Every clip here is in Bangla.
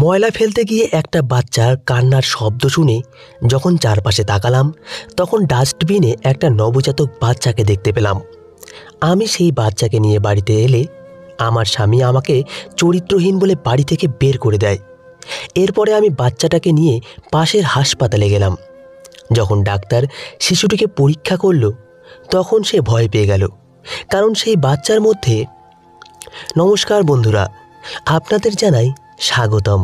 ময়লা ফেলতে গিয়ে একটা বাচ্চার কান্নার শব্দ শুনে যখন চারপাশে তাকালাম, তখন ডাস্টবিনে একটা নবজাতক বাচ্চাকে দেখতে পেলাম। আমি সেই বাচ্চাকে নিয়ে বাড়িতে এলে আমার স্বামী আমাকে চরিত্রহীন বলে বাড়ি থেকে বের করে দেয়। এরপরে আমি বাচ্চাটাকে নিয়ে পাশের হাসপাতালে গেলাম। যখন ডাক্তার শিশুটিকে পরীক্ষা করল, তখন সে ভয় পেয়ে গেল, কারণ সেই বাচ্চার মধ্যে। নমস্কার বন্ধুরা, আপনাদের জানাই স্বাগতম।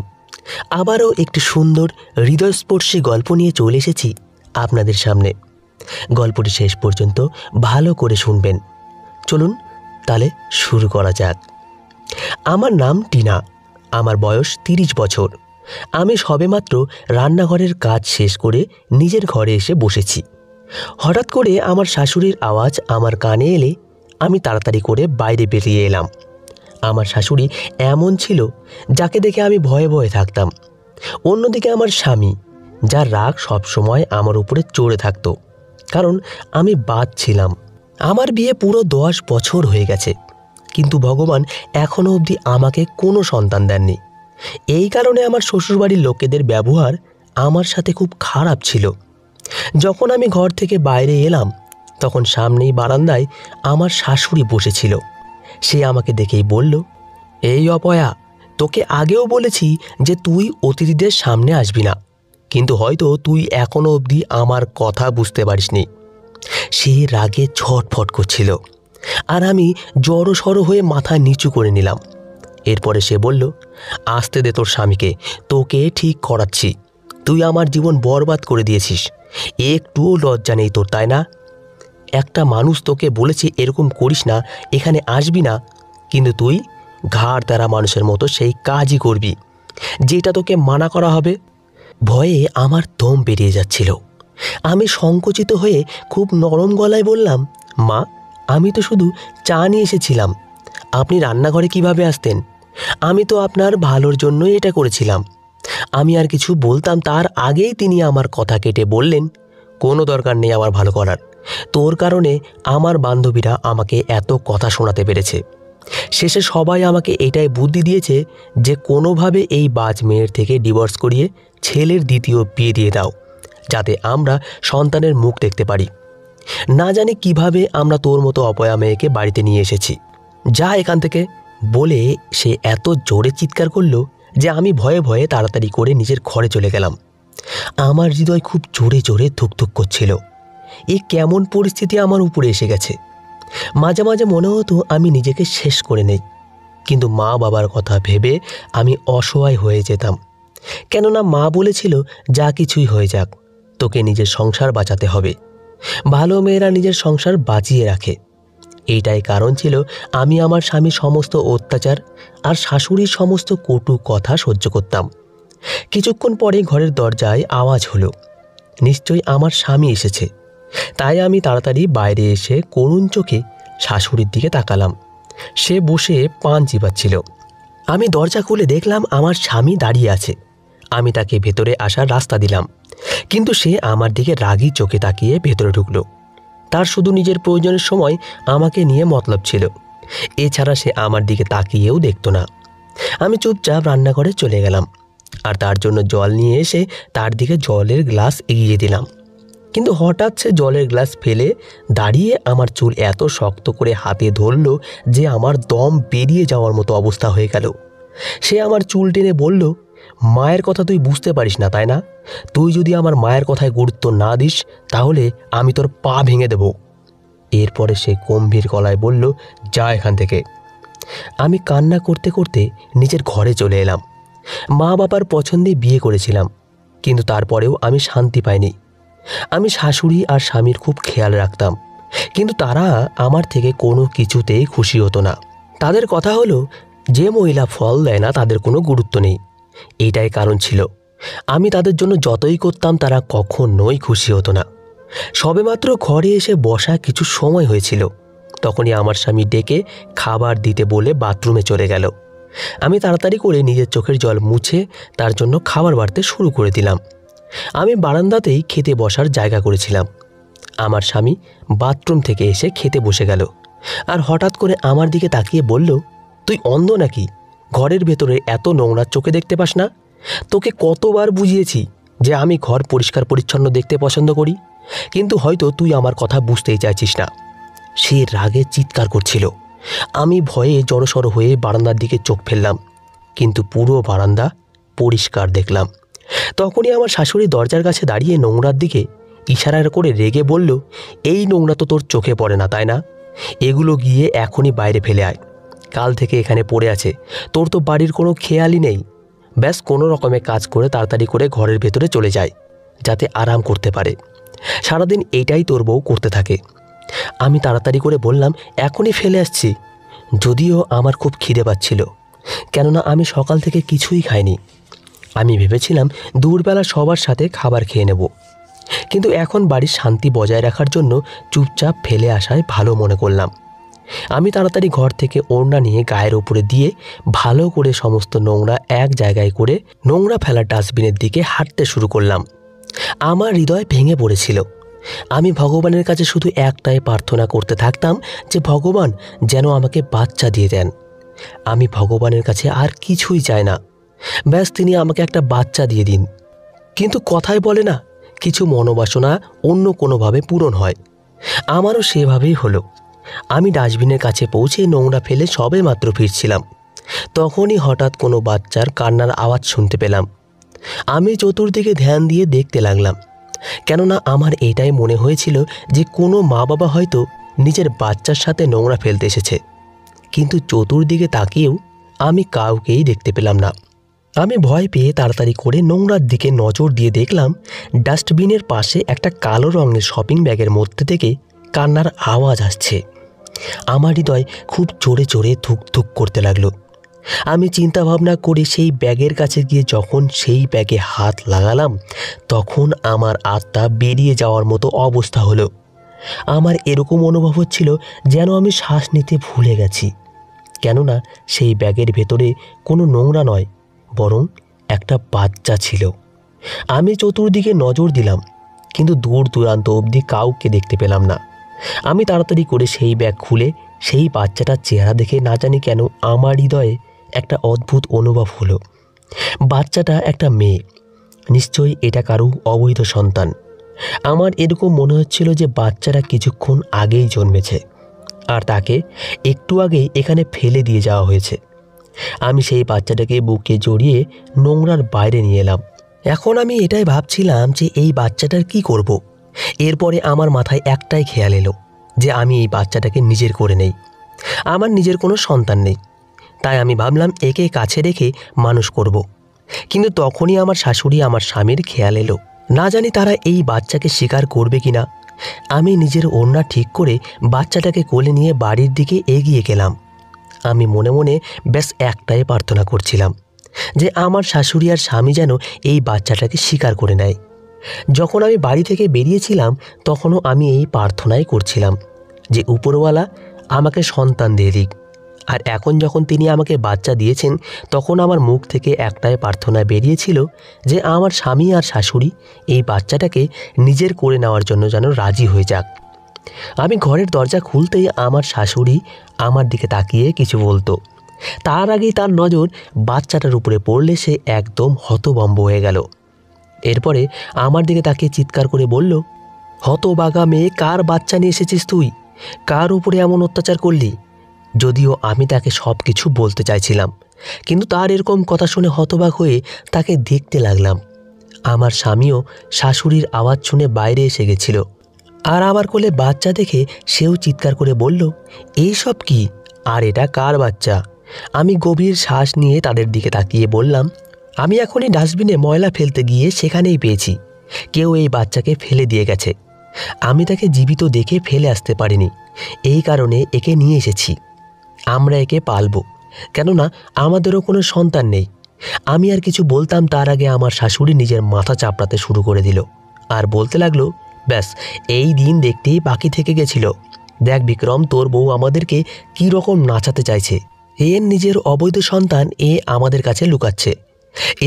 আবারও একটি সুন্দর হৃদয়স্পর্শী গল্প নিয়ে চলে এসেছি আপনাদের সামনে। গল্পটি শেষ পর্যন্ত ভালো করে শুনবেন। চলুন তাহলে শুরু করা যাক। আমার নাম টিনা, আমার বয়স 30 বছর। আমি সবেমাত্র রান্নাঘরের কাজ শেষ করে নিজের ঘরে এসে বসেছি। হঠাৎ করে আমার শাশুড়ির আওয়াজ আমার কানে এলে আমি তাড়াতাড়ি করে বাইরে বেরিয়ে এলাম। আমার শাশুড়ি এমন ছিল যাকে দেখে আমি ভয়ে ভয়ে থাকতাম। অন্যদিকে আমার স্বামী, যার রাগ সবসময় আমার উপরে চড়ে থাকতো, কারণ আমি বাদ ছিলাম। আমার বিয়ে পুরো 10 বছর হয়ে গেছে, কিন্তু ভগবান এখনও অবধি আমাকে কোনো সন্তান দেননি। এই কারণে আমার শ্বশুরবাড়ির লোকেদের ব্যবহার আমার সাথে খুব খারাপ ছিল। যখন আমি ঘর থেকে বাইরে এলাম, তখন সামনেই বারান্দায় আমার শাশুড়ি বসেছিল। সে আমাকে দেখেই বলল, এই অপয়া, তোকে আগেও বলেছি যে তুই অতিথিদের সামনে আসবি না, কিন্তু হয়তো তুই এখনও অবধি আমার কথা বুঝতে পারিসনি। সে রাগে ছটফট করছিল, আর আমি জড়সড় হয়ে মাথা নিচু করে নিলাম। এরপরে সে বলল, আসতে দে তোর স্বামীকে, তোকে ঠিক করাচ্ছি। তুই আমার জীবন বরবাদ করে দিয়েছিস, একটুও লজ্জা নেই তোর, তাই না? একটা মানুষ তোকে বলেছে এরকম করিস না, এখানে আসবি না, কিন্তু তুই ঘাড় দ্বারা মানুষের মতো সেই কাজই করবি যেটা তোকে মানা করা হবে। ভয়ে আমার দম বেরিয়ে যাচ্ছিল। আমি সংকুচিত হয়ে খুব নরম গলায় বললাম, মা, আমি তো শুধু চা নিয়ে এসেছিলাম। আপনি রান্নাঘরে কিভাবে আসতেন? আমি তো আপনার ভালোর জন্যই এটা করেছিলাম। আমি আর কিছু বলতাম তার আগেই তিনি আমার কথা কেটে বললেন, কোনো দরকার নেই আমার ভালো করার। তোর কারণে আমার বান্ধবীরা আমাকে এত কথা শোনাতে পেরেছে। শেষে সবাই আমাকে এটাই বুদ্ধি দিয়েছে যে কোনোভাবে এই বাজ মেয়ের থেকে ডিভোর্স করিয়ে ছেলের দ্বিতীয় বিয়ে দিয়ে দাও, যাতে আমরা সন্তানের মুখ দেখতে পারি। না জানি কিভাবে আমরা তোর মতো অপয়া মেয়েকে বাড়িতে নিয়ে এসেছি। যা এখান থেকে, বলে সে এত জোরে চিৎকার করলো যে আমি ভয়ে ভয়ে তাড়াতাড়ি করে নিজের ঘরে চলে গেলাম। আমার হৃদয় খুব জোরে জোরে ধুকধুক করছিল। এ কেমন পরিস্থিতি আমার উপরে এসে গেছে। মাঝে মাঝে মনে হতো আমি নিজেকে শেষ করে নেই, কিন্তু মা বাবার কথা ভেবে আমি অসহায় হয়ে যেতাম। কেননা মা বলেছিল, যা কিছুই হয়ে যাক, তোকে নিজের সংসার বাঁচাতে হবে। ভালো মেয়েরা নিজের সংসার বাঁচিয়ে রাখে। এইটাই কারণ ছিল আমি আমার স্বামীর সমস্ত অত্যাচার আর শাশুড়ির সমস্ত কটু কথা সহ্য করতাম। কিছুক্ষণ পরে ঘরের দরজায় আওয়াজ হলো। নিশ্চয়ই আমার স্বামী এসেছে। তাই আমি তাড়াতাড়ি বাইরে এসে করুণ চোখে শাশুড়ির দিকে তাকালাম। সে বসে পান চিবাচ্ছিল। আমি দরজা খুলে দেখলাম আমার স্বামী দাঁড়িয়ে আছে। আমি তাকে ভেতরে আসার রাস্তা দিলাম, কিন্তু সে আমার দিকে রাগী চোখে তাকিয়ে ভেতরে ঢুকল। তার শুধু নিজের প্রয়োজনের সময় আমাকে নিয়ে মতলব ছিল, এছাড়া সে আমার দিকে তাকিয়েও দেখত না। আমি চুপচাপ রান্নাঘরে চলে গেলাম, আর তার জন্য জল নিয়ে এসে তার দিকে জলের গ্লাস এগিয়ে দিলাম। কিন্তু হঠাৎ সে জলের গ্লাস ফেলে দাঁড়িয়ে আমার চুল এত শক্ত করে হাতে ধরল যে আমার দম বেরিয়ে যাওয়ার মতো অবস্থা হয়ে গেল। সে আমার চুল টেনে বলল, মায়ের কথা তুই বুঝতে পারিস না, তাই না? তুই যদি আমার মায়ের কথায় গুরুত্ব না দিস, তাহলে আমি তোর পা ভেঙে দেব। এরপরে সে গম্ভীর গলায় বলল, যা এখান থেকে। আমি কান্না করতে করতে নিজের ঘরে চলে এলাম। মা বাবার পছন্দে বিয়ে করেছিলাম, কিন্তু তারপরেও আমি শান্তি পাইনি। আমি শাশুড়ি আর স্বামীর খুব খেয়াল রাখতাম, কিন্তু তারা আমার থেকে কোনো কিছুতেই খুশি হতো না। তাদের কথা হলো, যে মহিলা ফল দেয় না তাদের কোনো গুরুত্ব নেই। এইটাই কারণ ছিল। আমি তাদের জন্য যতই করতাম তারা কখনোই খুশি হতো না। সবেমাত্র ঘরে এসে বসা কিছু সময় হয়েছিল, তখনই আমার স্বামী ডেকে খাবার দিতে বলে বাথরুমে চলে গেল। আমি তাড়াতাড়ি করে নিজের চোখের জল মুছে তার জন্য খাবার বাড়তে শুরু করে দিলাম। আমি বারান্দাতেই খেতে বসার জায়গা করেছিলাম। আমার স্বামী বাথরুম থেকে এসে খেতে বসে গেল, আর হঠাৎ করে আমার দিকে তাকিয়ে বলল, তুই অন্ধ নাকি? ঘরের ভেতরে এত নোংরা চোখে দেখতে পাস না? তোকে কতবার বুঝিয়েছি যে আমি ঘর পরিষ্কার পরিচ্ছন্ন দেখতে পছন্দ করি, কিন্তু হয়তো তুই আমার কথা বুঝতেই চাইছিস না। সে রাগে চিৎকার করছিল। আমি ভয়ে জড়সড় হয়ে বারান্দার দিকে চোখ ফেললাম, কিন্তু পুরো বারান্দা পরিষ্কার দেখলাম। তখনই আমার শাশুড়ি দরজার কাছে দাঁড়িয়ে নোংরার দিকে ইশারা করে রেগে বলল, এই নোংরা তো তোর চোখে পড়ে না, তাই না? এগুলো গিয়ে এখনই বাইরে ফেলে আয়। কাল থেকে এখানে পড়ে আছে, তোর তো বাড়ির কোনো খেয়ালই নেই। ব্যাস কোনো রকমে কাজ করে তাড়াতাড়ি করে ঘরের ভেতরে চলে যায়, যাতে আরাম করতে পারে। সারাদিন এইটাই তোর বউ করতে থাকে। আমি তাড়াতাড়ি করে বললাম, এখনই ফেলে আসছি। যদিও আমার খুব খিদে পাচ্ছিল, কেননা আমি সকাল থেকে কিছুই খাইনি। আমি ভেবেছিলাম দুপুরবেলা সবার সাথে খাবার খেয়ে নেব, কিন্তু এখন বাড়ির শান্তি বজায় রাখার জন্য চুপচাপ ফেলে আসায় ভালো মনে করলাম। আমি তাড়াতাড়ি ঘর থেকে ওড়না নিয়ে গায়ের উপরে দিয়ে ভালো করে সমস্ত নোংরা এক জায়গায় করে নোংরা ফেলার ডাস্টবিনের দিকে হাঁটতে শুরু করলাম। আমার হৃদয় ভেঙে পড়েছিল। আমি ভগবানের কাছে শুধু একটাই প্রার্থনা করতে থাকতাম যে ভগবান যেন আমাকে বাচ্চা দিয়ে দেন। আমি ভগবানের কাছে আর কিছুই চাই না, ব্যাস তিনি আমাকে একটা বাচ্চা দিয়ে দিন। কিন্তু কথায় বলে না, কিছু মনোবাসনা অন্য কোনোভাবে পূরণ হয়। আমারও সেভাবেই হলো। আমি ডাস্টবিনের কাছে পৌঁছে নোংরা ফেলে সবে মাত্র ফিরছিলাম, তখনই হঠাৎ কোনো বাচ্চার কান্নার আওয়াজ শুনতে পেলাম। আমি চতুর্দিকে ধ্যান দিয়ে দেখতে লাগলাম, কেননা আমার এটাই মনে হয়েছিল যে কোনো মা বাবা হয়তো নিজের বাচ্চার সাথে নোংরা ফেলতে এসেছে। কিন্তু চতুর্দিকে তাকিয়েও আমি কাউকেই দেখতে পেলাম না। আমি ভয় পেয়ে তাড়াতাড়ি করে নোংরার দিকে নজর দিয়ে দেখলাম ডাস্টবিনের পাশে একটা কালো রঙের শপিং ব্যাগের মধ্যে থেকে কান্নার আওয়াজ আসছে। আমার হৃদয় খুব জোরে জোরে ধুক ধুক করতে লাগলো। আমি চিন্তা ভাবনা করে সেই ব্যাগের কাছে গিয়ে যখন সেই ব্যাগে হাত লাগালাম, তখন আমার আত্মা বেরিয়ে যাওয়ার মতো অবস্থা হলো। আমার এরকম অনুভব হচ্ছিল যেন আমি শ্বাস নিতে ভুলে গেছি, কেননা সেই ব্যাগের ভেতরে কোনো নোংরা নয়, বরং একটা বাচ্চা ছিল। আমি চতুর্দিকে নজর দিলাম, কিন্তু দূর দূরান্ত অবধি কাউকে দেখতে পেলাম না। আমি তাড়াতাড়ি করে সেই ব্যাগ খুলে সেই বাচ্চাটার চেহারা দেখে না জানি কেন আমার হৃদয়ে একটা অদ্ভুত অনুভব হলো। বাচ্চাটা একটা মেয়ে, নিশ্চয়ই এটা কারো অবৈধ সন্তান। আমার এরকম মনে হচ্ছিল যে বাচ্চাটা কিছুক্ষণ আগেই জন্মেছে, আর তাকে একটু আগেই এখানে ফেলে দিয়ে যাওয়া হয়েছে। আমি সেই বাচ্চাটাকে বুকে জড়িয়ে নোংরার বাইরে নিয়ে এলাম। এখন আমি এটাই ভাবছিলাম যে এই বাচ্চাটার কি করব। এরপরে আমার মাথায় একটাই খেয়াল এলো যে আমি এই বাচ্চাটাকে নিজের করে নেই। আমার নিজের কোনো সন্তান নেই, তাই আমি ভাবলাম একে কাছে রেখে মানুষ করব। কিন্তু তখনই আমার শাশুড়ি আমার স্বামীর খেয়াল এলো, না জানি তারা এই বাচ্চাকে স্বীকার করবে কিনা। আমি নিজের ওড়না ঠিক করে বাচ্চাটাকে কোলে নিয়ে বাড়ির দিকে এগিয়ে গেলাম। আমি মনে মনে ব্যাস একটাই প্রার্থনা করছিলাম যে আমার শাশুড়ি আর স্বামী যেন এই বাচ্চাটাকে স্বীকার করে নেয়। যখন আমি বাড়ি থেকে বেরিয়েছিলাম তখনও আমি এই প্রার্থনাই করছিলাম যে উপরওয়ালা আমাকে সন্তান দিয়ে দিক। আর এখন যখন তিনি আমাকে বাচ্চা দিয়েছেন, তখন আমার মুখ থেকে একটাই প্রার্থনা বেরিয়েছিল যে আমার স্বামী আর শাশুড়ি এই বাচ্চাটাকে নিজের করে নেওয়ার জন্য যেন রাজি হয়ে যাক। আমি ঘরের দরজা খুলতেই আমার শাশুড়ি আমার দিকে তাকিয়ে কিছু বলতো, তার আগেই তার নজর বাচ্চাটার উপরে পড়লে সে একদম হতভম্ব হয়ে গেল। এরপরে আমার দিকে তাকিয়ে চিৎকার করে বলল, হতবাগা মেয়ে, কার বাচ্চা নিয়ে এসেছিস তুই? কার উপরে এমন অত্যাচার করলি? যদিও আমি তাকে সব কিছু বলতে চাইছিলাম, কিন্তু তার এরকম কথা শুনে হতবাক হয়ে তাকে দেখতে লাগলাম। আমার স্বামীও শাশুড়ির আওয়াজ শুনে বাইরে এসে গেছিল, আর আমার কোলে বাচ্চা দেখে সেও চিৎকার করে বলল, এই সব কি? আর এটা কার বাচ্চা? আমি গভীর শ্বাস নিয়ে তাদের দিকে তাকিয়ে বললাম, আমি এখনই ডাস্টবিনে ময়লা ফেলতে গিয়ে সেখানেই পেয়েছি। কেউ এই বাচ্চাকে ফেলে দিয়ে গেছে। আমি তাকে জীবিত দেখে ফেলে আসতে পারিনি, এই কারণে একে নিয়ে এসেছি। আমরা একে পালব, কেননা আমাদেরও কোনো সন্তান নেই। আমি আর কিছু বলতাম তার আগে আমার শাশুড়ি নিজের মাথা চাপড়াতে শুরু করে দিল আর বলতে লাগলো, ব্যাস এই দিন দেখতেই বাকি থেকে গেছিল। দেখ বিক্রম, তোর বউ আমাদেরকে কী রকম নাচাতে চাইছে। এর নিজের অবৈধ সন্তান এ আমাদের কাছে লুকাচ্ছে।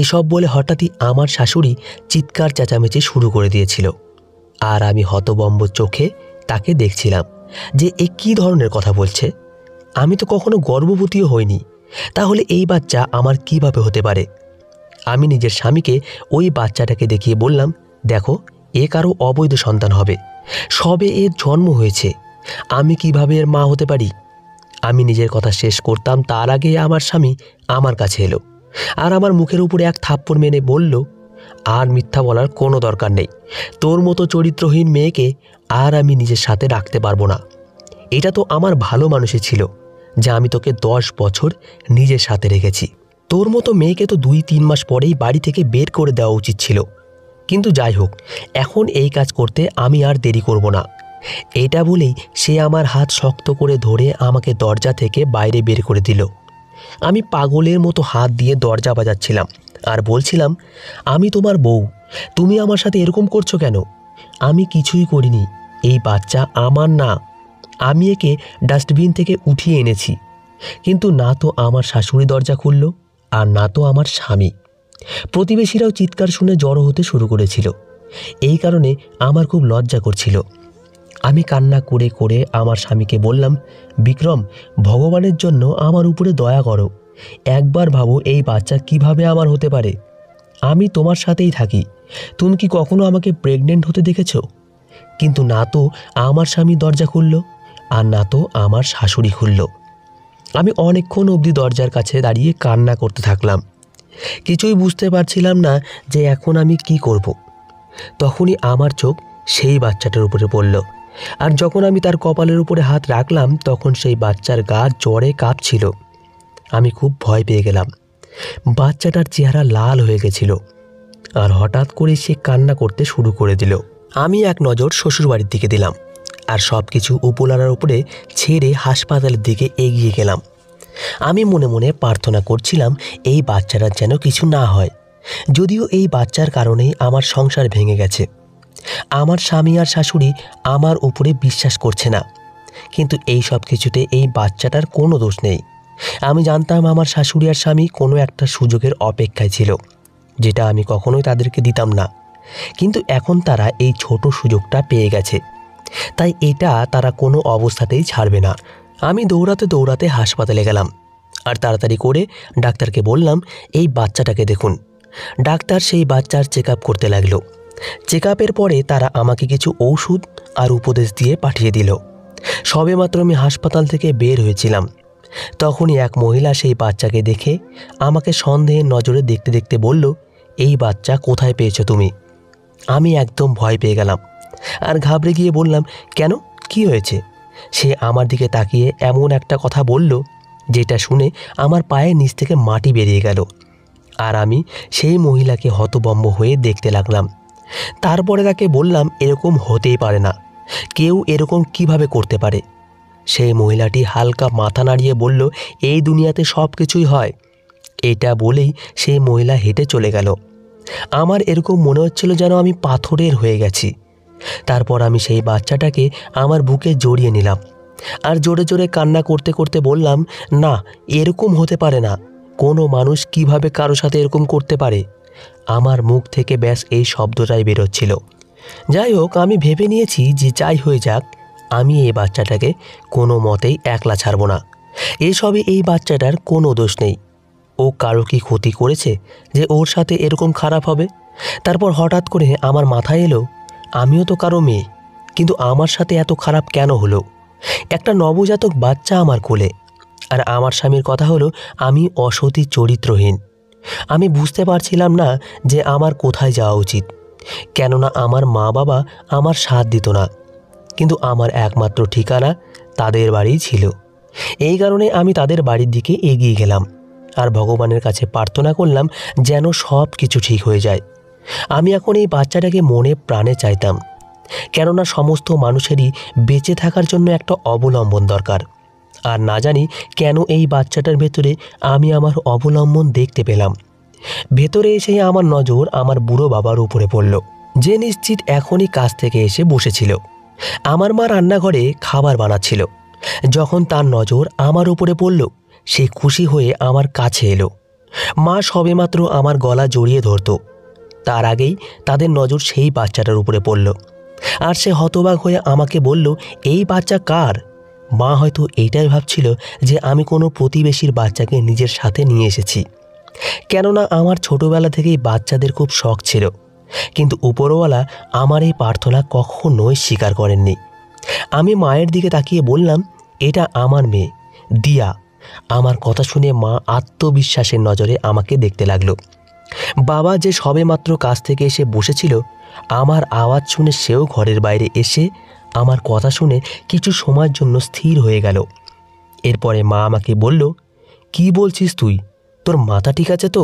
এসব বলে হঠাৎই আমার শাশুড়ি চিৎকার চেঁচামেচি শুরু করে দিয়েছিল, আর আমি হতবম্ব চোখে তাকে দেখছিলাম যে এ কী ধরনের কথা বলছে। আমি তো কখনো গর্ভবতীও হইনি, তাহলে এই বাচ্চা আমার কিভাবে হতে পারে? আমি নিজের স্বামীকে ওই বাচ্চাটাকে দেখিয়ে বললাম, দেখো, এ কারো অবৈধ সন্তান হবে, সবে এর জন্ম হয়েছে, আমি কিভাবে এর মা হতে পারি? আমি নিজের কথা শেষ করতাম তার আগে আমার স্বামী আমার কাছে এলো আর আমার মুখের উপরে এক থাপ্পড় মেনে বলল, আর মিথ্যা বলার কোনো দরকার নেই, তোর মতো চরিত্রহীন মেয়েকে আর আমি নিজের সাথে রাখতে পারবো না। এটা তো আমার ভালো মানুষই ছিল, যা আমি তোকে 10 বছর নিজের সাথে রেখেছি। তোর মতো মেয়েকে তো 2-3 মাস পরেই বাড়ি থেকে বের করে দেওয়া উচিত ছিল। কিন্তু যাই হোক, এখন এই কাজ করতে আমি আর দেরি করব না। এটা বলেই সে আমার হাত শক্ত করে ধরে আমাকে দরজা থেকে বাইরে বের করে দিল। আমি পাগলের মতো হাত দিয়ে দরজা বাজাচ্ছিলাম আর বলছিলাম, আমি তোমার বউ, তুমি আমার সাথে এরকম করছো কেন? আমি কিছুই করিনি, এই বাচ্চা আমার না, আমি একে ডাস্টবিন থেকে উঠিয়ে এনেছি। কিন্তু না তো আমার শাশুড়ি দরজা খুলল আর না তো আমার স্বামী। প্রতিবেশীরাও চিৎকার শুনে জড়ো হতে শুরু করেছিল। এই কারণে আমার খুব লজ্জা করছিল। আমি কান্না করে করে আমার স্বামীকে বললাম, বিক্রম, ভগবানের জন্য আমার উপরে দয়া করো, একবার ভাবো এই বাচ্চা কিভাবে আমার হতে পারে। আমি তোমার সাথেই থাকি, তুমি কি কখনো আমাকে প্রেগনেন্ট হতে দেখেছো? কিন্তু না তো আমার স্বামী দরজা খুলল আর না তো আমার শাশুড়ি খুলল। আমি অনেকক্ষণ অবধি দরজার কাছে দাঁড়িয়ে কান্না করতে থাকলাম। কিছুই বুঝতে পারছিলাম না যে এখন আমি কি করব। তখনই আমার চোখ সেই বাচ্চাটার উপরে পড়ল, আর যখন আমি তার কপালের উপরে হাত রাখলাম তখন সেই বাচ্চার গা জ্বরে কাঁপছিল। আমি খুব ভয় পেয়ে গেলাম। বাচ্চাটার চেহারা লাল হয়ে গেছিল আর হঠাৎ করে সে কান্না করতে শুরু করে দিল। আমি এক নজর শ্বশুরবাড়ির দিকে দিলাম আর সব কিছু উপলার উপরে ছেড়ে হাসপাতালের দিকে এগিয়ে গেলাম। আমি মনে মনে প্রার্থনা করছিলাম এই বাচ্চাটার যেন কিছু না হয়। যদিও এই বাচ্চার কারণেই আমার সংসার ভেঙে গেছে। আমার স্বামী আর শাশুড়ি আমার উপরে বিশ্বাস করছে না, কিন্তু এই সব কিছুতে এই বাচ্চাটার কোনো দোষ নেই। আমি জানতাম আমার শাশুড়ি আর স্বামী কোনো একটা সুযোগের অপেক্ষায় ছিল, যেটা আমি কখনোই তাদেরকে দিতাম না। কিন্তু এখন তারা এই ছোট সুযোগটা পেয়ে গেছে, তাই এটা তারা কোনো অবস্থাতেই ছাড়বে না। আমি দৌড়াতে দৌড়াতে হাসপাতালে গেলাম আর তাড়াতাড়ি করে ডাক্তারকে বললাম, এই বাচ্চাটাকে দেখুন। ডাক্তার সেই বাচ্চার চেক আপ করতে লাগলো। চেক আপের পরে তারা আমাকে কিছু ওষুধ আর উপদেশ দিয়ে পাঠিয়ে দিল। সবেমাত্র আমি হাসপাতাল থেকে বের হয়েছিলাম, তখনই এক মহিলা সেই বাচ্চাকে দেখে আমাকে সন্দেহের নজরে দেখতে দেখতে বলল, এই বাচ্চা কোথায় পেয়েছো তুমি? আমি একদম ভয় পেয়ে গেলাম আর ঘাবড়ে গিয়ে বললাম, কেন, কি হয়েছে? সে আমার দিকে তাকিয়ে এমন একটা কথা বলল যেটা শুনে আমার পায়ের নিচ থেকে মাটি বেরিয়ে গেল। আর আমি সেই মহিলাকে হতভম্ব হয়ে দেখতে লাগলাম। তারপরে তাকে বললাম, এরকম হতেই পারে না, কেউ এরকম কিভাবে করতে পারে? সেই মহিলাটি হালকা মাথা নাড়িয়ে বলল, এই দুনিয়াতে সব কিছুই হয়। এটা বলেই সেই মহিলা হেঁটে চলে গেল। আমার এরকম মনে হচ্ছিল যেন আমি পাথরের হয়ে গেছি। তারপর আমি সেই বাচ্চাটাকে আমার বুকে জড়িয়ে নিলাম আর জোরে জোরে কান্না করতে করতে বললাম, না, এরকম হতে পারে না, কোনো মানুষ কিভাবে কারো সাথে এরকম করতে পারে? আমার মুখ থেকে ব্যাস এই শব্দটাই বেরোচ্ছিল। যাই হোক, আমি ভেবে নিয়েছি যে যাই হয়ে যাক, আমি এই বাচ্চাটাকে কোনো মতেই একলা ছাড়ব না। এসবে এই বাচ্চাটার কোনো দোষ নেই। ও কারো কি ক্ষতি করেছে যে ওর সাথে এরকম খারাপ হবে? তারপর হঠাৎ করে আমার মাথায় এলো, আমিও তো কারো মেয়ে, কিন্তু আমার সাথে এত খারাপ কেন হলো? একটা নবজাতক বাচ্চা আমার কোলে, আর আমার স্বামীর কথা হলো আমি অসতী চরিত্রহীন। আমি বুঝতে পারছিলাম না যে আমার কোথায় যাওয়া উচিত, কেননা আমার মা বাবা আমার সাথ দিত না, কিন্তু আমার একমাত্র ঠিকানা তাদের বাড়িই ছিল। এই কারণে আমি তাদের বাড়ির দিকে এগিয়ে গেলাম আর ভগবানের কাছে প্রার্থনা করলাম যেন সব কিছু ঠিক হয়ে যায়। আমি এখন এই বাচ্চাটাকে মনে প্রাণে চাইতাম, কেননা সমস্ত মানুষেরই বেঁচে থাকার জন্য একটা অবলম্বন দরকার। আর না জানি কেন এই বাচ্চাটার ভেতরে আমি আমার অবলম্বন দেখতে পেলাম। ভেতরে এসেই আমার নজর আমার বুড়ো বাবার উপরে পড়ল, যে নিশ্চিত এখনই কাজ থেকে এসে বসেছিল। আমার মা রান্নাঘরে খাবার বানাচ্ছিল। যখন তার নজর আমার উপরে পড়ল, সে খুশি হয়ে আমার কাছে এলো। মা সবেমাত্র আমার গলা জড়িয়ে ধরত, তার আগেই তাদের নজর সেই বাচ্চাটার উপরে পড়ল আর সে হতবাক হয়ে আমাকে বলল, এই বাচ্চা কার? মা হয়তো এইটাই ভাবছিল যে আমি কোনো প্রতিবেশীর বাচ্চাকে নিজের সাথে নিয়ে এসেছি। কেননা আমার ছোটবেলা থেকেই বাচ্চাদের খুব শখ ছিল, কিন্তু উপরওয়ালা আমার এই প্রার্থনা কখনোই স্বীকার করেননি। আমি মায়ের দিকে তাকিয়ে বললাম, এটা আমার মেয়ে দিয়া। আমার কথা শুনে মা আত্মবিশ্বাসের নজরে আমাকে দেখতে লাগলো। বাবা যে সবেমাত্র কাজ থেকে এসে বসেছিল, আমার আওয়াজ শুনে সেও ঘরের বাইরে এসে আমার কথা শুনে কিছু সময়ের জন্য স্থির হয়ে গেল। এরপরে মা আমাকে বলল, কি বলছিস তুই? তোর মাথা ঠিক আছে তো?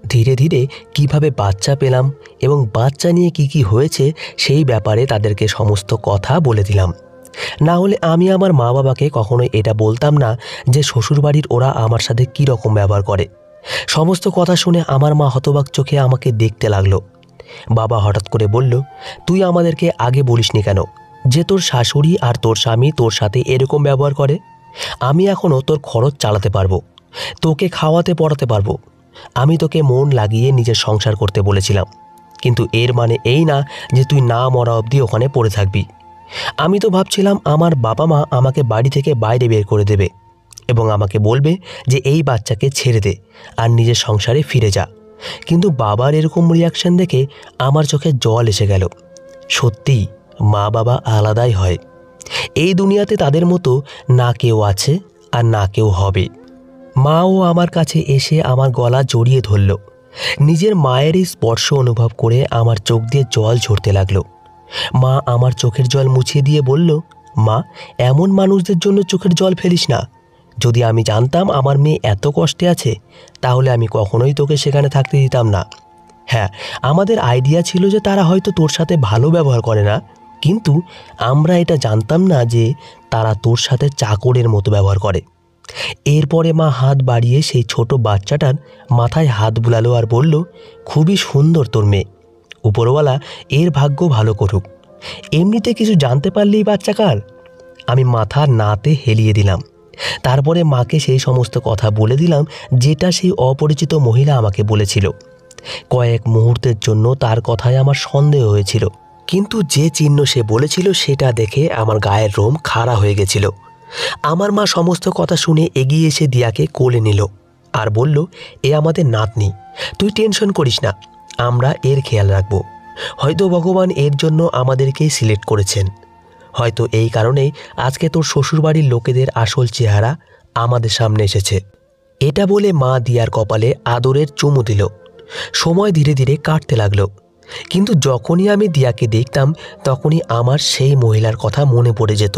ধীরে ধীরে কিভাবে বাচ্চা পেলাম এবং বাচ্চা নিয়ে কি হয়েছে সেই ব্যাপারে তাদেরকে সমস্ত কথা বলে দিলাম। না হলে আমি আমার মা বাবাকে কখনোই এটা বলতাম না যে শ্বশুরবাড়ির ওরা আমার সাথে কী রকম ব্যবহার করে। সমস্ত কথা শুনে আমার মা হতবাক চোখে আমাকে দেখতে লাগলো। বাবা হঠাৎ করে বলল, তুই আমাদেরকে আগে বলিসনি কেন যে তোর শাশুড়ি আর তোর স্বামী তোর সাথে এরকম ব্যবহার করে? আমি এখনও তোর খরচ চালাতে পারবো, তোকে খাওয়াতে পড়াতে পারবো। আমি তোকে মন লাগিয়ে নিজের সংসার করতে বলেছিলাম, কিন্তু এর মানে এই না যে তুই না মরা অবধি ওখানে পড়ে থাকবি। আমি তো ভাবছিলাম আমার বাবা মা আমাকে বাড়ি থেকে বাইরে বের করে দেবে এবং আমাকে বলবে যে এই বাচ্চাকে ছেড়ে দে আর নিজের সংসারে ফিরে যা। কিন্তু বাবার এরকম রিয়াকশন দেখে আমার চোখে জল এসে গেল। সত্যিই মা বাবা আলাদাই হয়। এই দুনিয়াতে তাদের মতো না কেউ আছে আর না কেউ হবে। মাও আমার কাছে এসে আমার গলা জড়িয়ে ধরল। নিজের মায়ের এই স্পর্শ অনুভব করে আমার চোখ দিয়ে জল ঝরতে লাগলো। মা আমার চোখের জল মুছিয়ে দিয়ে বলল, মা, এমন মানুষদের জন্য চোখের জল ফেলিস না। যদি আমি জানতাম আমার মেয়ে এত কষ্টে আছে, তাহলে আমি কখনোই তোকে সেখানে থাকতে দিতাম না। হ্যাঁ, আমাদের আইডিয়া ছিল যে তারা হয়তো তোর সাথে ভালো ব্যবহার করে না, কিন্তু আমরা এটা জানতাম না যে তারা তোর সাথে চাকরের মতো ব্যবহার করে। এরপরে মা হাত বাড়িয়ে সেই ছোট বাচ্চাটার মাথায় হাত বুলালো আর বলল, খুবই সুন্দর তোর মেয়ে, উপরওয়ালা এর ভাগ্য ভালো করুক। এমনিতে কিছু জানতে পারলেই বাচ্চা কার? আমি মাথা নাতে হেলিয়ে দিলাম। তারপরে মাকে সেই সমস্ত কথা বলে দিলাম যেটা সেই অপরিচিত মহিলা আমাকে বলেছিল। কয়েক মুহূর্তের জন্য তার কথায় আমার সন্দেহ হয়েছিল, কিন্তু যে চিহ্ন সে বলেছিল সেটা দেখে আমার গায়ের রোম খাড়া হয়ে গেছিল। আমার মা সমস্ত কথা শুনে এগিয়ে এসে দিয়াকে কোলে নিল আর বলল, এ আমাদের নাতনি, তুই টেনশন করিস না, আমরা এর খেয়াল রাখব। হয়তো ভগবান এর জন্য আমাদেরকেই সিলেক্ট করেছেন। হয়তো এই কারণেই আজকে তোর শ্বশুরবাড়ির লোকেদের আসল চেহারা আমাদের সামনে এসেছে। এটা বলে মা দিয়ার কপালে আদরের চুমু দিল। সময় ধীরে ধীরে কাটতে লাগলো, কিন্তু যখনই আমি দিয়াকে দেখতাম তখনই আমার সেই মহিলার কথা মনে পড়ে যেত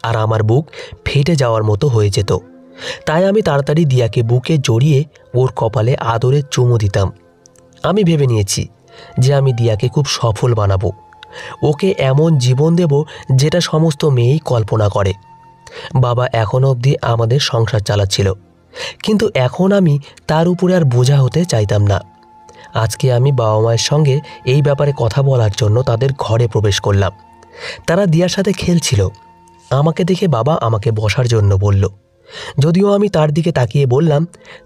আর আমার বুক ফেটে যাওয়ার মতো হয়ে যেত। তাই আমি তাড়াতাড়ি দিয়াকে বুকে জড়িয়ে ওর কপালে আদরের চুমু দিতাম। আমি ভেবে নিয়েছি যে আমি দিয়াকে খুব সফল বানাবো, ওকে এমন জীবন দেব যেটা সমস্ত মেয়েই কল্পনা করে। বাবা এখনও অবধি আমাদের সংসার চালাচ্ছিল, কিন্তু এখন আমি তার উপরে আর বোঝা হতে চাইতাম না। আজকে আমি বাবা মায়ের সঙ্গে এই ব্যাপারে কথা বলার জন্য তাদের ঘরে প্রবেশ করলাম। তারা দিয়ার সাথে খেলছিল। আমাকে দেখে বাবা আমাকে বসার জন্য বলল, যদিও আমি তার দিকে তাকিয়ে বললাম,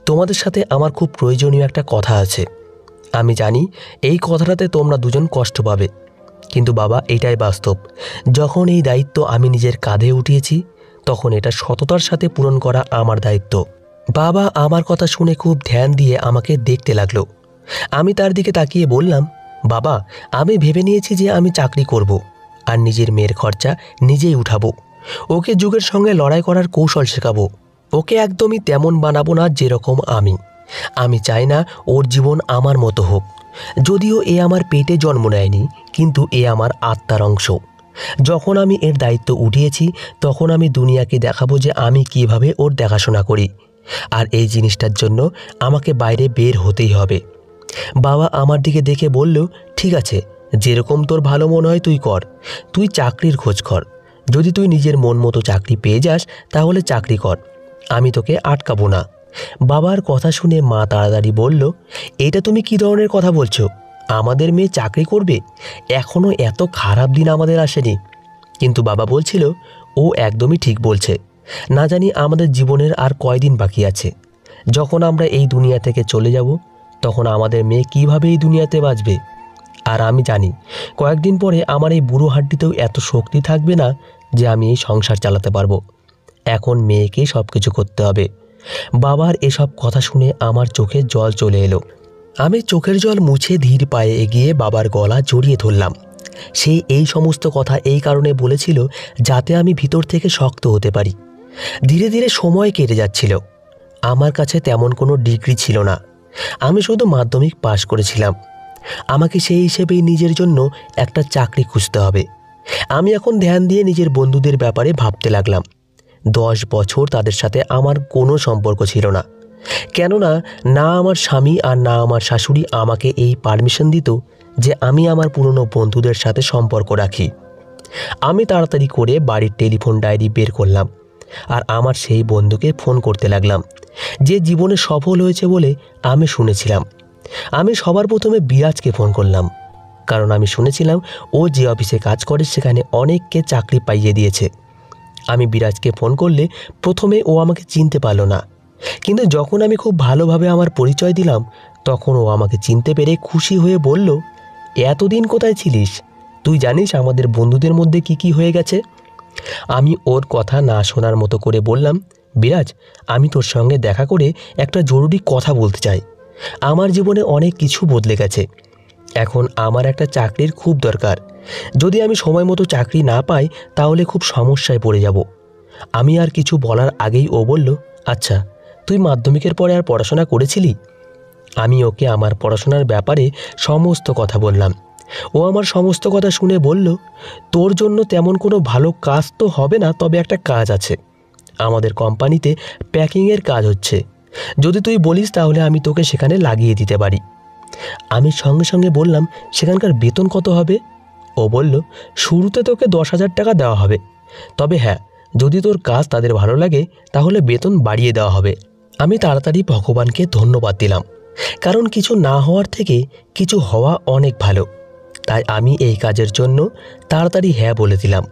তোমাদের সাথে আমার খুব প্রয়োজনীয় একটা কথা আছে। আমি জানি এই কথাটাতে তোমরা দুজন কষ্ট পাবে, কিন্তু বাবা এটাই বাস্তব। যখন এই দায়িত্ব আমি নিজের কাঁধে উঠিয়েছি, তখন এটা সততার সাথে পূরণ করা আমার দায়িত্ব। বাবা আমার কথা শুনে খুব ধ্যান দিয়ে আমাকে দেখতে লাগলো। আমি তার দিকে তাকিয়ে বললাম, বাবা, আমি ভেবে নিয়েছি যে আমি চাকরি করব আর নিজের মেয়ের খরচা নিজেই উঠাবো। ওকে যুগের সঙ্গে লড়াই করার কৌশল শেখাবো। ওকে একদমই তেমন বানাবো না যেরকম আমি চাই না ওর জীবন আমার মতো হোক। যদিও এ আমার পেটে জন্ম নেয়নি, কিন্তু এ আমার আত্মার অংশ। যখন আমি এর দায়িত্ব উঠিয়েছি, তখন আমি দুনিয়াকে দেখাবো যে আমি কিভাবে ওর দেখাশোনা করি, আর এই জিনিসটার জন্য আমাকে বাইরে বের হতেই হবে। বাবা আমার দিকে দেখে বলল, ঠিক আছে, যেরকম তোর ভালো মনে হয় তুই কর। তুই চাকরির খোঁজ কর। যদি তুই নিজের মন মতো চাকরি পেয়ে যাস তাহলে চাকরি কর, আমি তোকে আটকাবো না। বাবার কথা শুনে মা তাড়াতাড়ি বলল, এটা তুমি কী ধরনের কথা বলছো? আমাদের মেয়ে চাকরি করবে? এখনও এত খারাপ দিন আমাদের আসেনি। কিন্তু বাবা বলছিল, ও একদমই ঠিক বলছে। না জানি আমাদের জীবনের আর কয়দিন বাকি আছে। যখন আমরা এই দুনিয়া থেকে চলে যাব, তখন আমাদের মেয়ে কিভাবে এই দুনিয়াতে বাঁচবে? আর আমি জানি কয়েকদিন পরে আমার এই বুড়ো হাড্ডিতেও এত শক্তি থাকবে না যে আমি এই সংসার চালাতে পারবো। এখন মেয়েকেই সব কিছু করতে হবে। বাবার এসব কথা শুনে আমার চোখে জল চলে এলো। আমি চোখের জল মুছে ধীর পায়ে এগিয়ে বাবার গলা জড়িয়ে ধরলাম। সে এই সমস্ত কথা এই কারণে বলেছিল যাতে আমি ভিতর থেকে শক্ত হতে পারি। ধীরে ধীরে সময় কেটে যাচ্ছিল। আমার কাছে তেমন কোনো ডিগ্রি ছিল না, আমি শুধু মাধ্যমিক পাশ করেছিলাম। আমাকে সেই হিসেবেই নিজের জন্য একটা চাকরি খুঁজতে হবে। আমি এখন ধ্যান দিয়ে নিজের বন্ধুদের ব্যাপারে ভাবতে লাগলাম। 10 বছর তাদের সাথে আমার কোনো সম্পর্ক ছিল না, কেননা না আমার স্বামী আর না আমার শাশুড়ি আমাকে এই পারমিশন দিত যে আমি আমার পুরনো বন্ধুদের সাথে সম্পর্ক রাখি। আমি তাড়াতাড়ি করে বাড়ির টেলিফোন ডায়েরি বের করলাম আর আমার সেই বন্ধুকে ফোন করতে লাগলাম যে জীবনে সফল হয়েছে বলে আমি শুনেছিলাম। আমি সবার প্রথমে বিরাজকে ফোন করলাম, কারণ আমি শুনেছিলাম ও যে অফিসে কাজ করে সেখানে অনেককে চাকরি পাইয়ে দিয়েছে। আমি বিরাজকে ফোন করলে প্রথমে ও আমাকে চিনতে পারল না, কিন্তু যখন আমি খুব ভালোভাবে আমার পরিচয় দিলাম তখন ও আমাকে চিনতে পেরে খুশি হয়ে বলল, এতদিন কোথায় ছিলিস? তুই জানিস আমাদের বন্ধুদের মধ্যে কি হয়ে গেছে? আমি ওর কথা না শোনার মতো করে বললাম, বিরাজ, আমি তোর সঙ্গে দেখা করে একটা জরুরি কথা বলতে চাই। আমার জীবনে অনেক কিছু বদলে গেছে। এখন আমার একটা চাকরির খুব দরকার। যদি আমি সময় মতো চাকরি না পাই তাহলে খুব সমস্যায় পড়ে যাব। আমি আর কিছু বলার আগেই ও বলল, আচ্ছা, তুই মাধ্যমিকের পরে আর পড়াশোনা করেছিলি? আমি ওকে আমার পড়াশোনার ব্যাপারে সমস্ত কথা বললাম। ও আমার সমস্ত কথা শুনে বলল, তোর জন্য তেমন কোনো ভালো কাজ তো হবে না, তবে একটা কাজ আছে। আমাদের কোম্পানিতে প্যাকিংয়ের কাজ হচ্ছে। যদি তুই বলিস তাহলে আমি তোকে সেখানে লাগিয়ে দিতে পারি। আমি সঙ্গে সঙ্গে বললাম, সেখানকার বেতন কত হবে? ও বলল, শুরুতে তোকে 10,000 টাকা দেওয়া হবে, তবে হ্যাঁ, যদি তোর কাজ তাদের ভালো লাগে তাহলে বেতন বাড়িয়ে দেওয়া হবে। আমি তাড়াতাড়ি ভগবানকে ধন্যবাদ দিলাম, কারণ কিছু না হওয়ার থেকে কিছু হওয়া অনেক ভালো। তাই আমি এই কাজের জন্য তাড়াতাড়ি হ্যাঁ বলে দিলাম।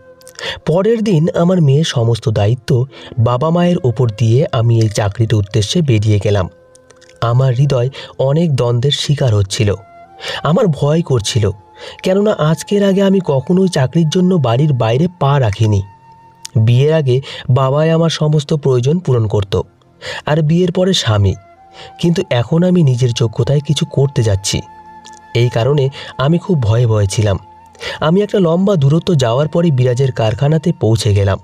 পরের দিন আমার মেয়ের সমস্ত দায়িত্ব বাবা মায়ের উপর দিয়ে আমি এই চাকরির উদ্দেশ্যে বেরিয়ে গেলাম। আমার হৃদয় অনেক দ্বন্দ্বের শিকার হচ্ছিল। আমার ভয় করছিল, কেননা আজকের আগে আমি কখনোই চাকরির জন্য বাড়ির বাইরে পা রাখিনি। বিয়ের আগে বাবাই আমার সমস্ত প্রয়োজন পূরণ করত, আর বিয়ের পরে স্বামী। কিন্তু এখন আমি নিজের যোগ্যতায় কিছু করতে যাচ্ছি। এই কারণে আমি খুব ভয়ে ভয়ে ছিলাম। আমি একটা লম্বা দূরত্ব যাওয়ার পরে বিরাজের কারখানাতে পৌঁছে গেলাম।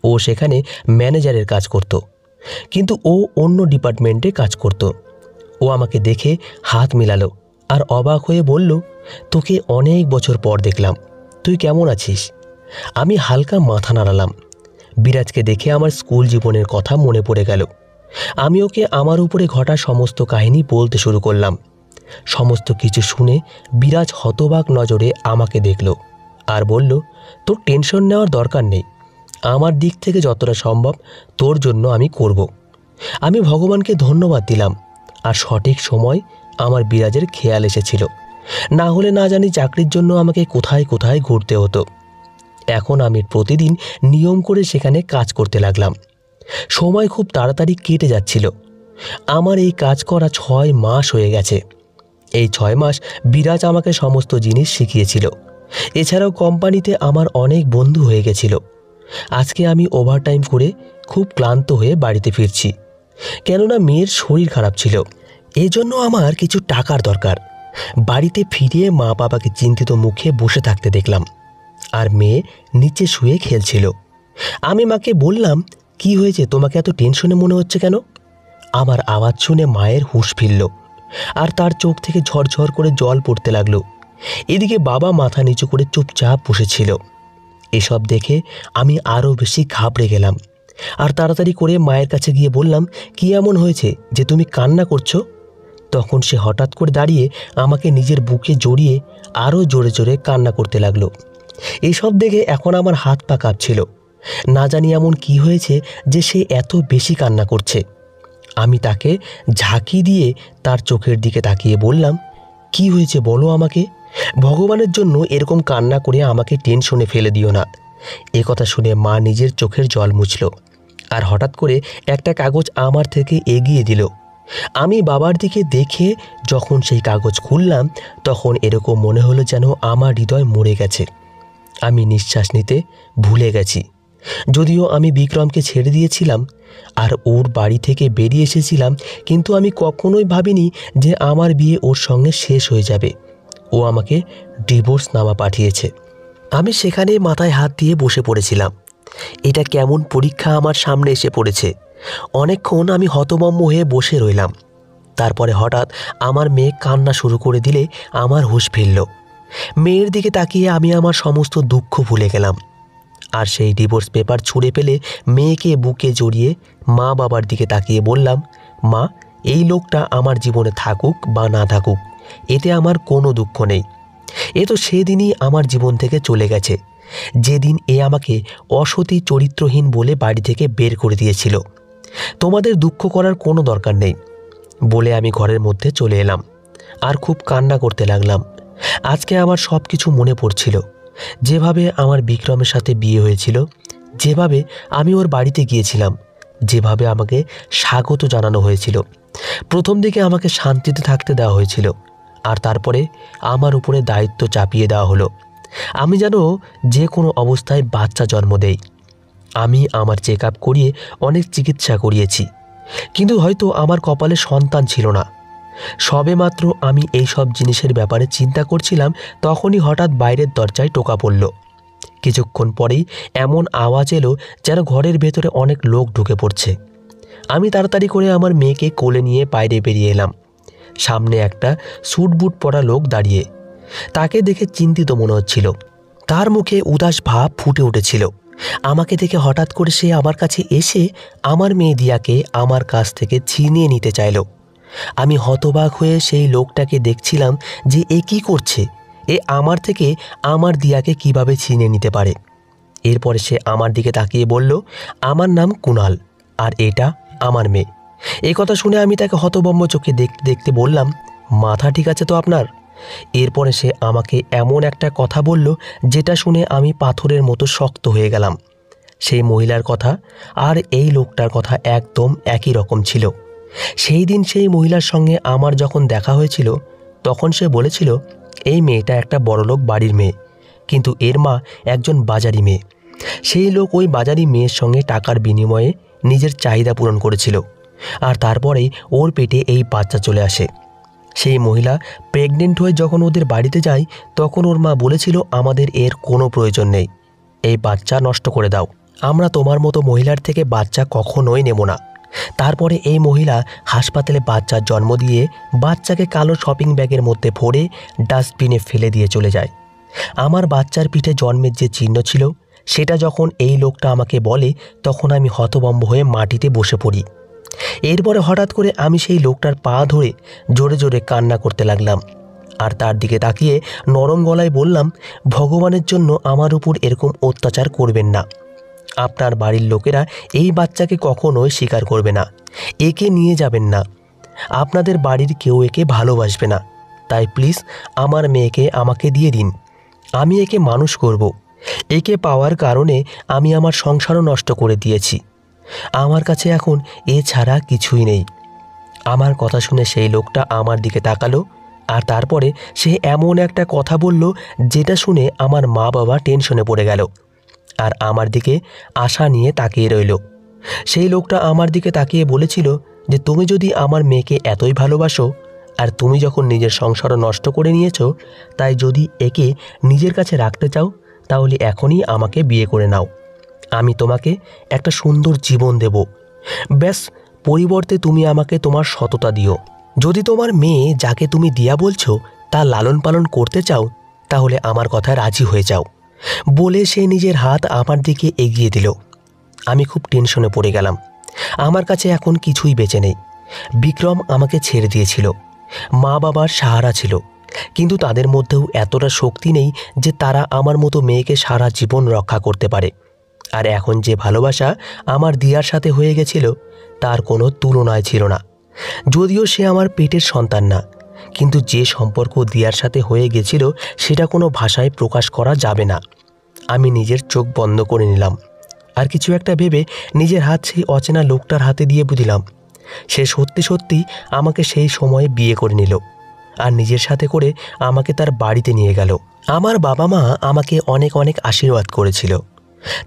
ও সেখানে ম্যানেজারের কাজ করত, কিন্তু ও অন্য ডিপার্টমেন্টে কাজ করত। ও আমাকে দেখে হাত মেলালো আর অবাক হয়ে বলল, তোকে অনেক বছর পর দেখলাম, তুই কেমন আছিস? আমি হালকা মাথা নাড়ালাম। বিরাজকে দেখে আমার স্কুল জীবনের কথা মনে পড়ে গেল। আমি ওকে আমার উপরে ঘটা সমস্ত কাহিনী বলতে শুরু করলাম। সমস্ত কিছু শুনে বিরাজ হতবাক নজরে আমাকে দেখল আর বলল, তোর টেনশন নেওয়ার দরকার নেই, আমার দিক থেকে যতটা সম্ভব তোর জন্য আমি করব। আমি ভগবানকে ধন্যবাদ দিলাম। আর সঠিক সময় আমার বিরাজের খেয়াল এসেছিল, না হলে না জানি চাকরির জন্য আমাকে কোথায় কোথায় ঘুরতে হতো। এখন আমি প্রতিদিন নিয়ম করে সেখানে কাজ করতে লাগলাম। সময় খুব তাড়াতাড়ি কেটে যাচ্ছিল। আমার এই কাজ করা 6 মাস হয়ে গেছে। এই 6 মাস বিরাজ আমাকে সমস্ত জিনিস শিখিয়েছিল। এছাড়াও কোম্পানিতে আমার অনেক বন্ধু হয়ে গেছিল। আজকে আমি ওভারটাইম করে খুব ক্লান্ত হয়ে বাড়িতে ফিরছি, কেননা মেয়ের শরীর খারাপ ছিল। এজন্য আমার কিছু টাকার দরকার। বাড়িতে ফিরে মা বাবাকে চিন্তিত মুখে বসে থাকতে দেখলাম, আর মেয়ে নিচে শুয়ে খেলছিল। আমি মাকে বললাম, কি হয়েছে, তোমাকে এত টেনশনে মনে হচ্ছে কেন? আমার আওয়াজ শুনে মায়ের হুঁশ ফিরল, আর তার চোখ থেকে ঝরঝর করে জল পড়তে লাগলো। এদিকে বাবা মাথা নিচু করে চুপচাপ বসেছিল। এসব দেখে আমি আরও বেশি ঘাবড়ে গেলাম, আর তাড়াতাড়ি করে মায়ের কাছে গিয়ে বললাম, কি এমন হয়েছে যে তুমি কান্না করছো? তখন সে হঠাৎ করে দাঁড়িয়ে আমাকে নিজের বুকে জড়িয়ে আরও জোরে জোরে কান্না করতে লাগলো। এসব দেখে এখন আমার হাত পা কাঁপছিল। না জানি এমন কি হয়েছে যে সে এত বেশি কান্না করছে। আমি তাকে ঝাঁকি দিয়ে তার চোখের দিকে তাকিয়ে বললাম, কি হয়েছে বলো আমাকে, ভগবানের জন্য এরকম কান্না করে আমাকে টেনশনে ফেলে দিও না। এ কথা শুনে মা নিজের চোখের জল মুছল, আর হঠাৎ করে একটা কাগজ আমার থেকে এগিয়ে দিল। আমি বাবার দিকে দেখে যখন সেই কাগজ খুললাম তখন এরকম মনে হলো যেন আমার হৃদয় মরে গেছে। আমি নিঃশ্বাস নিতে ভুলে গেছি। যদিও আমি বিক্রমকে ছেড়ে দিয়েছিলাম আর ওর বাড়ি থেকে বেরিয়ে এসেছিলাম, কিন্তু আমি কখনোই ভাবিনি যে আমার বিয়ে ওর সঙ্গে শেষ হয়ে যাবে। ও আমাকে ডিভোর্সনামা পাঠিয়েছে। আমি সেখানে মাথায় হাত দিয়ে বসে পড়েছিলাম। এটা কেমন পরীক্ষা আমার সামনে এসে পড়েছে। অনেকক্ষণ আমি হতভম্ব হয়ে বসে রইলাম। তারপরে হঠাৎ আমার মেয়ে কান্না শুরু করে দিলে আমার হুঁশ ফিরল। মেয়ের দিকে তাকিয়ে আমি আমার সমস্ত দুঃখ ভুলে গেলাম। আর সেই ডিভোর্স পেপার ছুঁড়ে ফেলে মেয়েকে বুকে জড়িয়ে মা বাবার দিকে তাকিয়ে বললাম, মা, এই লোকটা আমার জীবনে থাকুক বা না থাকুক, এতে আমার কোনো দুঃখ নেই। এ তো সেদিনই আমার জীবন থেকে চলে গেছে, যেদিন এ আমাকে অসতী চরিত্রহীন বলে বাড়ি থেকে বের করে দিয়েছিল। তোমাদের দুঃখ করার কোনো দরকার নেই বলে আমি ঘরের মধ্যে চলে এলাম আর খুব কান্না করতে লাগলাম। আজকে আমার সব কিছু মনে পড়ছিল। যেভাবে আমার বিক্রমের সাথে বিয়ে হয়েছিল, যেভাবে আমি ওর বাড়িতে গিয়েছিলাম, যেভাবে আমাকে স্বাগত জানানো হয়েছিল। প্রথম দিকে আমাকে শান্তিতে থাকতে দেওয়া হয়েছিল, আর তারপরে আমার উপরে দায়িত্ব চাপিয়ে দেওয়া হলো। আমি যেন যে কোনো অবস্থায় বাচ্চা জন্ম দেই। আমি আমার চেক আপ করিয়ে অনেক চিকিৎসা করিয়েছি, কিন্তু হয়তো আমার কপালে সন্তান ছিল না। সবেমাত্র আমি এই সব জিনিসের ব্যাপারে চিন্তা করছিলাম, তখনই হঠাৎ বাইরের দরজায় টোকা পড়ল। কিছুক্ষণ পরেই এমন আওয়াজ এলো যেন ঘরের ভেতরে অনেক লোক ঢুকে পড়ছে। আমি তাড়াতাড়ি করে আমার মেয়েকে কোলে নিয়ে বাইরে বেরিয়ে এলাম। সামনে একটা স্যুট বুট পরা লোক দাঁড়িয়ে। তাকে দেখে চিন্তিত মনে হচ্ছিল। তার মুখে উদাস ভাব ফুটে উঠেছিল। আমাকে দেখে হঠাৎ করে সে আমার কাছে এসে আমার মেয়ে দিয়াকে আমার কাছ থেকে ছিনিয়ে নিতে চাইল। আমি হতবাক হয়ে সেই লোকটাকে দেখছিলাম যে এ কী করছে, এ আমার থেকে আমার দিয়াকে কিভাবে ছিনিয়ে নিতে পারে। এরপরে সে আমার দিকে তাকিয়ে বলল, আমার নাম কুণাল আর এটা আমার মেয়ে। এই কথা শুনে আমি তাকে হতভম্ব চোখে দেখতে দেখতে বললাম, মাথা ঠিক আছে তো আপনার? এরপরে সে আমাকে এমন একটা কথা বলল যেটা শুনে আমি পাথরের মতো শক্ত হয়ে গেলাম। সেই মহিলার কথা আর এই লোকটার কথা একদম একই রকম ছিল। সেই দিন সেই মহিলার সঙ্গে আমার যখন দেখা হয়েছিল, তখন সে বলেছিল এই মেয়েটা একটা বড়লোক বাড়ির মেয়ে, কিন্তু এর মা একজন বাজারি মেয়ে। সেই লোক ওই বাজারি মেয়ের সঙ্গে টাকার বিনিময়ে নিজের চাহিদা পূরণ করেছিল, আর তারপরেই ওর পেটে এই বাচ্চা চলে আসে। সেই মহিলা প্রেগনেন্ট হয়ে যখন ওদের বাড়িতে যায়, তখন ওর মা বলেছিল আমাদের এর কোনো প্রয়োজন নেই, এই বাচ্চা নষ্ট করে দাও, আমরা তোমার মতো মহিলার থেকে বাচ্চা কখনোই নেব না। তারপরে এই মহিলা হাসপাতালে বাচ্চার জন্ম দিয়ে বাচ্চাকে কালো শপিং ব্যাগের মধ্যে ভরে ডাস্টবিনে ফেলে দিয়ে চলে যায়। আমার বাচ্চার পিঠে জন্মের যে চিহ্ন ছিল, সেটা যখন এই লোকটা আমাকে বলে, তখন আমি হতভম্ব হয়ে মাটিতে বসে পড়ি। এরপরে হঠাৎ করে আমি সেই লোকটার পা ধরে জোরে জোরে কান্না করতে লাগলাম, আর তার দিকে তাকিয়ে নরম গলায় বললাম, ভগবানের জন্য আমার উপর এরকম অত্যাচার করবেন না। আপনার বাড়ির লোকেরা এই বাচ্চাকে কখনোই স্বীকার করবে না, একে নিয়ে যাবেন না। আপনাদের বাড়ির কেউ একে ভালোবাসবে না, তাই প্লিজ আমার মেয়েকে আমাকে দিয়ে দিন। আমি একে মানুষ করব। একে পাওয়ার কারণে আমি আমার সংসারও নষ্ট করে দিয়েছি। আমার কাছে এখন এ ছাড়া কিছুই নেই। আমার কথা শুনে সেই লোকটা আমার দিকে তাকালো, আর তারপরে সে এমন একটা কথা বলল যেটা শুনে আমার মা বাবা টেনশনে পড়ে গেল, আর আমার দিকে আশা নিয়ে তাকিয়ে রইল। সেই লোকটা আমার দিকে তাকিয়ে বলেছিল যে তুমি যদি আমার মেয়েকে এতই ভালোবাসো, আর তুমি যখন নিজের সংসারও নষ্ট করে নিয়েছো, তাই যদি একে নিজের কাছে রাখতে চাও, তাহলে এখনই আমাকে বিয়ে করে নাও। আমি তোমাকে একটা সুন্দর জীবন দেব, ব্যাস পরিবর্তে তুমি আমাকে তোমার সততা দিও। যদি তোমার মেয়ে যাকে তুমি দিয়া বলছো তা লালন পালন করতে চাও, তাহলে আমার কথায় রাজি হয়ে যাও বলে সে নিজের হাত আমার দিকে এগিয়ে দিল। আমি খুব টেনশনে পড়ে গেলাম। আমার কাছে এখন কিছুই বেঁচে নেই। বিক্রম আমাকে ছেড়ে দিয়েছিল, মা বাবার সাহারা ছিল, কিন্তু তাদের মধ্যেও এতটা শক্তি নেই যে তারা আমার মতো মেয়েকে সারা জীবন রক্ষা করতে পারে। আর এখন যে ভালোবাসা আমার দিয়ার সাথে হয়ে গেছিল, তার কোনো তুলনায় ছিল না। যদিও সে আমার পেটের সন্তান না, কিন্তু যে সম্পর্ক দিয়ার সাথে হয়ে গেছিল সেটা কোনো ভাষায় প্রকাশ করা যাবে না। আমি নিজের চোখ বন্ধ করে নিলাম, আর কিছু একটা ভেবে নিজের হাত সেই অচেনা লোকটার হাতে দিয়ে বুঝলাম সে সত্যি সত্যি আমাকে সেই সময়ে বিয়ে করে নিল, আর নিজের সাথে করে আমাকে তার বাড়িতে নিয়ে গেল। আমার বাবা মা আমাকে অনেক অনেক আশীর্বাদ করেছিল,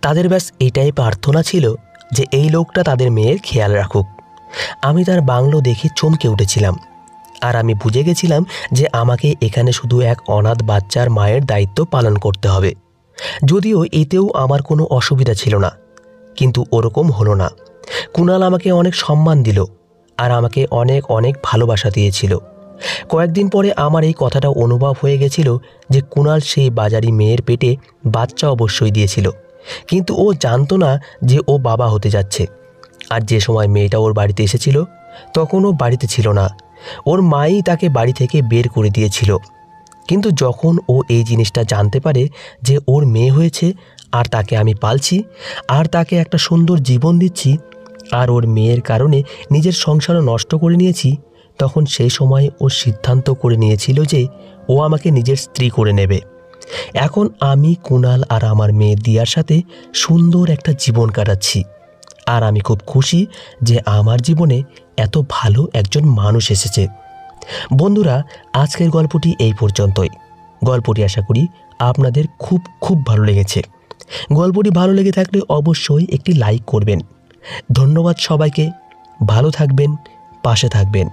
তাদের ব্যাস এটাই প্রার্থনা ছিল যে এই লোকটা তাদের মেয়ের খেয়াল রাখুক। আমি তার বাংলো দেখে চমকে উঠেছিলাম, আর আমি বুঝে গেছিলাম যে আমাকে এখানে শুধু এক অনাথ বাচ্চার মায়ের দায়িত্ব পালন করতে হবে। যদিও এতেও আমার কোনো অসুবিধা ছিল না, কিন্তু ওরকম হলো না। কুণাল আমাকে অনেক সম্মান দিল আর আমাকে অনেক অনেক ভালোবাসা দিয়েছিল। কয়েকদিন পরে আমার এই কথাটা অনুভব হয়ে গেছিল যে কুণাল সেই বাজারি মেয়ের পেটে বাচ্চা অবশ্যই দিয়েছিল, কিন্তু ও জানতো না যে ও বাবা হতে যাচ্ছে। আর যে সময় মেয়েটা ওর বাড়িতে এসেছিল তখন ও বাড়িতে ছিল না, ওর মাই তাকে বাড়ি থেকে বের করে দিয়েছিল। কিন্তু যখন ও এই জিনিসটা জানতে পারে যে ওর মেয়ে হয়েছে আর তাকে আমি পালছি আর তাকে একটা সুন্দর জীবন দিচ্ছি, আর ওর মেয়ের কারণে নিজের সংসারও নষ্ট করে নিয়েছি, তখন সেই সময় ও সিদ্ধান্ত করে নিয়েছিল যে ও আমাকে নিজের স্ত্রী করে নেবে। এখন আমি, কুণাল আর আমার মেয়ে দিয়ার সাথে সুন্দর একটা জীবন কাটাচ্ছি। আর আমি খুব খুশি যে আমার জীবনে এত ভালো একজন মানুষ এসেছে। বন্ধুরা, আজকের গল্পটি এই পর্যন্তই। গল্পটি আশা করি আপনাদের খুব খুব ভালো লেগেছে। গল্পটি ভালো লেগে থাকলে অবশ্যই একটি লাইক করবেন। ধন্যবাদ সবাইকে। ভালো থাকবেন, পাশে থাকবেন।